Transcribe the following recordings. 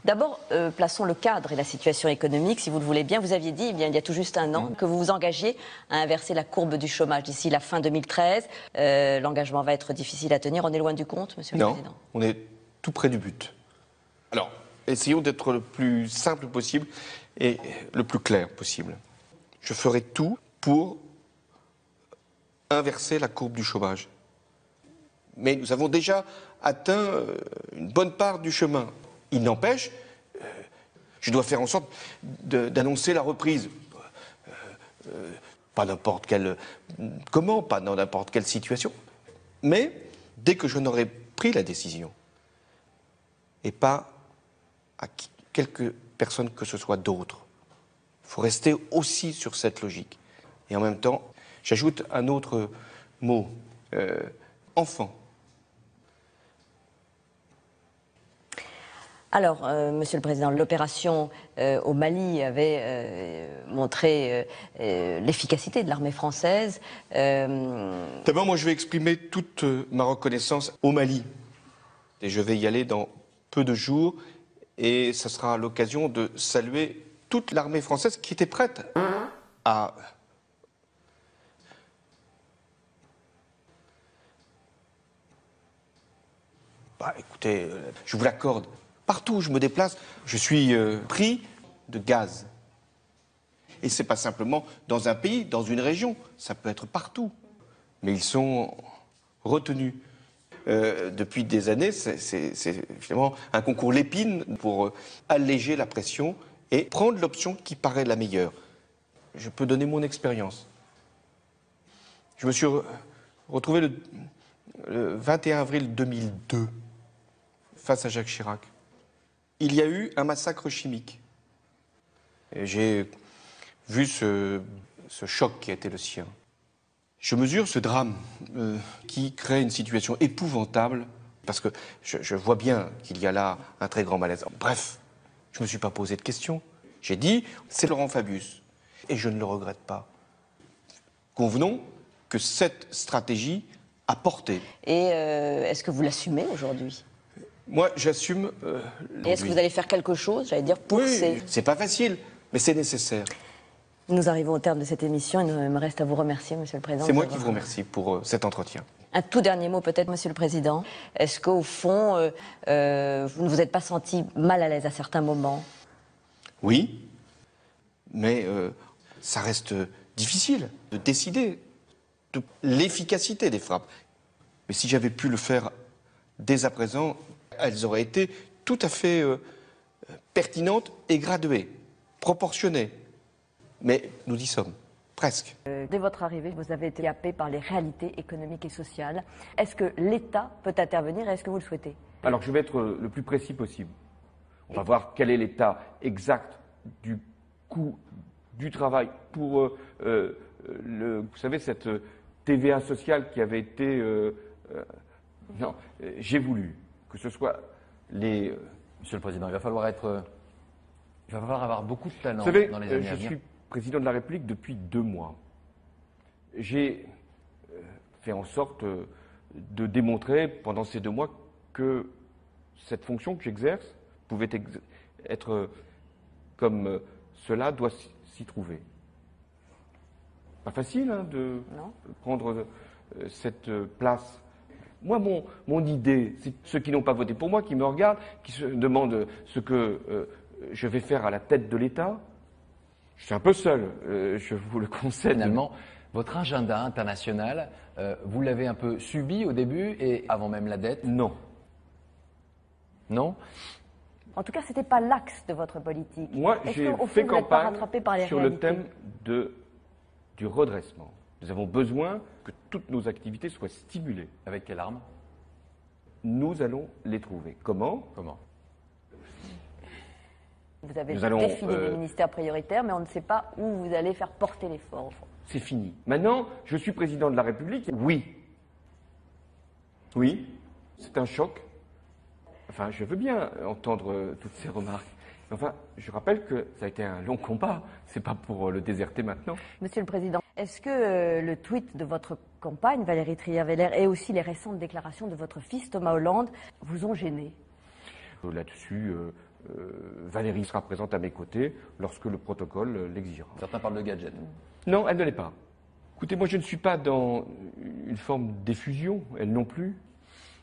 D'abord, plaçons le cadre et la situation économique, si vous le voulez bien. Vous aviez dit, eh bien, il y a tout juste un an, que vous vous engagiez à inverser la courbe du chômage d'ici la fin 2013. L'engagement va être difficile à tenir. On est loin du compte, Monsieur le Président? Non, on est tout près du but. Alors, essayons d'être le plus simple possible et le plus clair possible. Je ferai tout pour inverser la courbe du chômage. Mais nous avons déjà atteint une bonne part du chemin. Il n'empêche, je dois faire en sorte d'annoncer la reprise. Pas n'importe quelle... Comment? Pas dans n'importe quelle situation. Mais dès que je n'aurai pris la décision, et pas à quelques personnes que ce soit d'autres. Il faut rester aussi sur cette logique. Et en même temps, j'ajoute un autre mot, enfant. Alors, Monsieur le Président, l'opération au Mali avait montré l'efficacité de l'armée française. D'abord, moi, je vais exprimer toute ma reconnaissance au Mali. Et je vais y aller dans peu de jours. Et ça sera l'occasion de saluer toute l'armée française qui était prête à... Bah, écoutez, je vous l'accorde. Partout où je me déplace, je suis pris de gaz. Et c'est pas simplement dans un pays, dans une région, ça peut être partout. Mais ils sont retenus. Depuis des années, c'est finalement un concours Lépine pour alléger la pression et prendre l'option qui paraît la meilleure. Je peux donner mon expérience. Je me suis retrouvé le 21 avril 2002 face à Jacques Chirac. Il y a eu un massacre chimique. J'ai vu ce choc qui a été le sien. Je mesure ce drame qui crée une situation épouvantable parce que je vois bien qu'il y a là un très grand malaise. Bref, je ne me suis pas posé de questions. J'ai dit, c'est Laurent Fabius. Et je ne le regrette pas. Convenons que cette stratégie a porté. Et est-ce que vous l'assumez aujourd'hui? Moi, j'assume. Et est-ce que vous allez faire quelque chose, j'allais dire, pour Oui, c'est pas facile, mais c'est nécessaire. Nous arrivons au terme de cette émission. Il me reste à vous remercier, Monsieur le Président. C'est moi qui vous remercie pour cet entretien. Un tout dernier mot peut-être, Monsieur le Président. Est-ce qu'au fond, vous ne vous êtes pas senti mal à l'aise à certains moments? Oui, mais ça reste difficile de décider de l'efficacité des frappes. Mais si j'avais pu le faire dès à présent, elles auraient été tout à fait pertinentes et graduées, proportionnées. Mais nous y sommes, presque. Dès votre arrivée, vous avez été happé par les réalités économiques et sociales. Est-ce que l'État peut intervenir et est-ce que vous le souhaitez? Alors je vais être le plus précis possible. On va voir quel est l'état exact du coût du travail pour, vous savez, cette TVA sociale qui avait été... non, j'ai voulu que ce soit les... Monsieur le Président, il va falloir avoir beaucoup de talent Vous savez, dans les années à je venir. suis président de la République depuis 2 mois. J'ai fait en sorte de démontrer pendant ces 2 mois que cette fonction que j'exerce pouvait être comme cela doit s'y trouver. Pas facile hein, de prendre cette place. Moi, mon idée, c'est ceux qui n'ont pas voté pour moi, qui me regardent, qui se demandent ce que je vais faire à la tête de l'État. Je suis un peu seul, je vous le concède. Finalement, votre agenda international, vous l'avez un peu subi au début et avant même la dette? Non. Non? En tout cas, ce n'était pas l'axe de votre politique. Moi, j'ai fait campagne sur le thème du redressement. Nous avons besoin que toutes nos activités soient stimulées. Avec quelle arme? Nous allons les trouver. Comment? Vous avez défini des ministères prioritaires, mais on ne sait pas où vous allez faire porter l'effort, au fond. C'est fini. Maintenant, je suis président de la République. Oui. Oui, c'est un choc. Enfin, je veux bien entendre toutes ces remarques. Enfin, je rappelle que ça a été un long combat. C'est pas pour le déserter maintenant. Monsieur le Président, est-ce que le tweet de votre compagne, Valérie Trierweiler, et aussi les récentes déclarations de votre fils, Thomas Hollande, vous ont gêné? Là-dessus, Valérie sera présente à mes côtés lorsque le protocole l'exigera. Certains parlent de gadget. Non, elle ne l'est pas. Écoutez, moi je ne suis pas dans une forme d'effusion, elle non plus.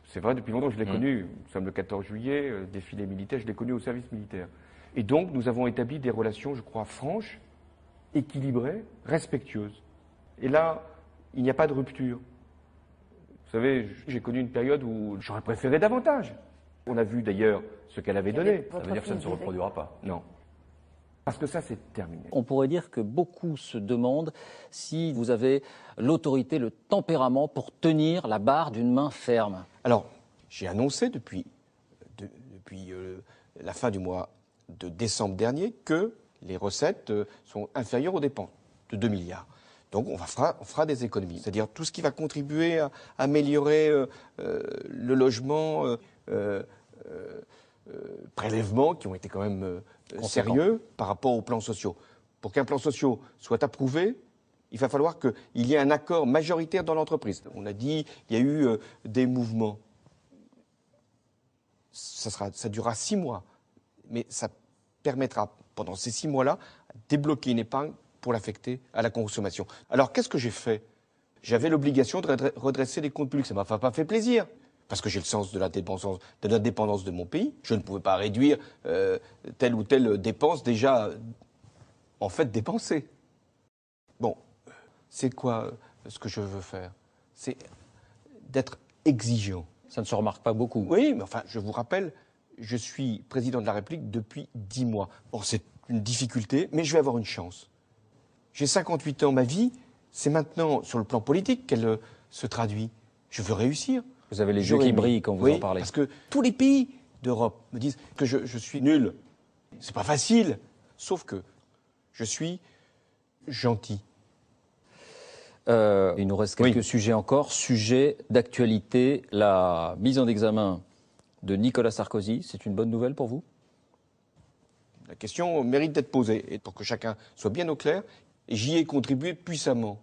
C'est vrai, depuis longtemps je l'ai connue. Nous sommes le 14 juillet, défilé militaire, je l'ai connue au service militaire. Et donc nous avons établi des relations, je crois, franches, équilibrées, respectueuses. Et là, il n'y a pas de rupture. Vous savez, j'ai connu une période où j'aurais préféré davantage. On a vu d'ailleurs ce qu'elle avait donné. Ça veut dire que ça ne se reproduira pas. Non. Parce que ça, c'est terminé. On pourrait dire que beaucoup se demandent si vous avez l'autorité, le tempérament pour tenir la barre d'une main ferme. Alors, j'ai annoncé depuis la fin du mois de décembre dernier que les recettes sont inférieures aux dépenses de 2 milliards. Donc on fera des économies. C'est-à-dire tout ce qui va contribuer à améliorer le logement, prélèvements qui ont été quand même sérieux par rapport aux plans sociaux. Pour qu'un plan social soit approuvé, il va falloir qu'il y ait un accord majoritaire dans l'entreprise. On a dit il y a eu des mouvements. Ça durera 6 mois, mais ça permettra pendant ces 6 mois-là de débloquer une épargne pour l'affecter à la consommation. Alors qu'est-ce que j'ai fait? J'avais l'obligation de redresser les comptes publics. Ça ne m'a pas fait plaisir. Parce que j'ai le sens de l'indépendance de mon pays. Je ne pouvais pas réduire telle ou telle dépense déjà en fait dépensée. Bon, c'est quoi ce que je veux faire? C'est d'être exigeant. Ça ne se remarque pas beaucoup. Oui, mais enfin, je vous rappelle, je suis président de la République depuis 10 mois. Bon, c'est une difficulté, mais je vais avoir une chance. J'ai 58 ans, ma vie, c'est maintenant, sur le plan politique, qu'elle se traduit. Je veux réussir. Vous avez les yeux qui brillent quand vous en parlez. Parce que tous les pays d'Europe me disent que je suis nul. C'est pas facile. Sauf que je suis gentil. Il nous reste quelques sujets encore. Sujet d'actualité, la mise en examen de Nicolas Sarkozy. C'est une bonne nouvelle pour vous? La question mérite d'être posée. Et pour que chacun soit bien au clair, j'y ai contribué puissamment.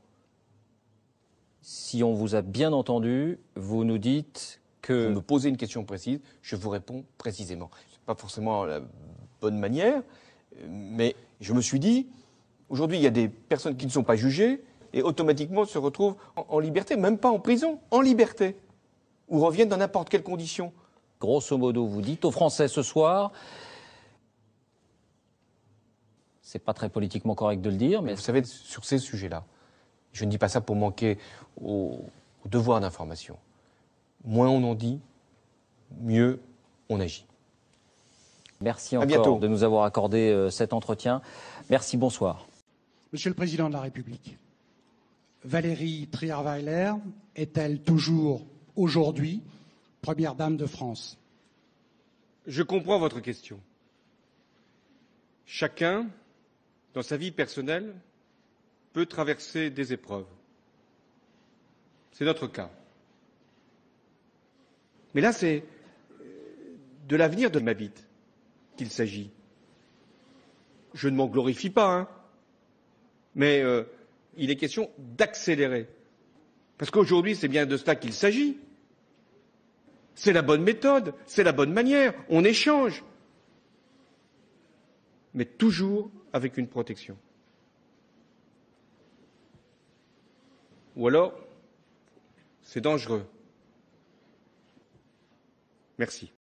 Si on vous a bien entendu, vous nous dites que... Vous me posez une question précise, je vous réponds précisément. Ce n'est pas forcément la bonne manière, mais je me suis dit, aujourd'hui, il y a des personnes qui ne sont pas jugées et automatiquement se retrouvent en liberté, même pas en prison, en liberté, ou reviennent dans n'importe quelle condition. Grosso modo, vous dites aux Français ce soir, c'est pas très politiquement correct de le dire, mais... Vous savez, sur ces sujets-là, je ne dis pas ça pour manquer au devoir d'information. Moins on en dit, mieux on agit. Merci encore de nous avoir accordé cet entretien. Merci, bonsoir. Monsieur le Président de la République, Valérie Trierweiler est-elle toujours, aujourd'hui, Première Dame de France? Je comprends votre question. Chacun, dans sa vie personnelle, peut traverser des épreuves. C'est notre cas. Mais là, c'est de l'avenir de ma vie qu'il s'agit. Je ne m'en glorifie pas, hein, mais il est question d'accélérer. Parce qu'aujourd'hui, c'est bien de cela qu'il s'agit. C'est la bonne méthode, c'est la bonne manière, on échange. Mais toujours avec une protection. Ou alors, c'est dangereux. Merci.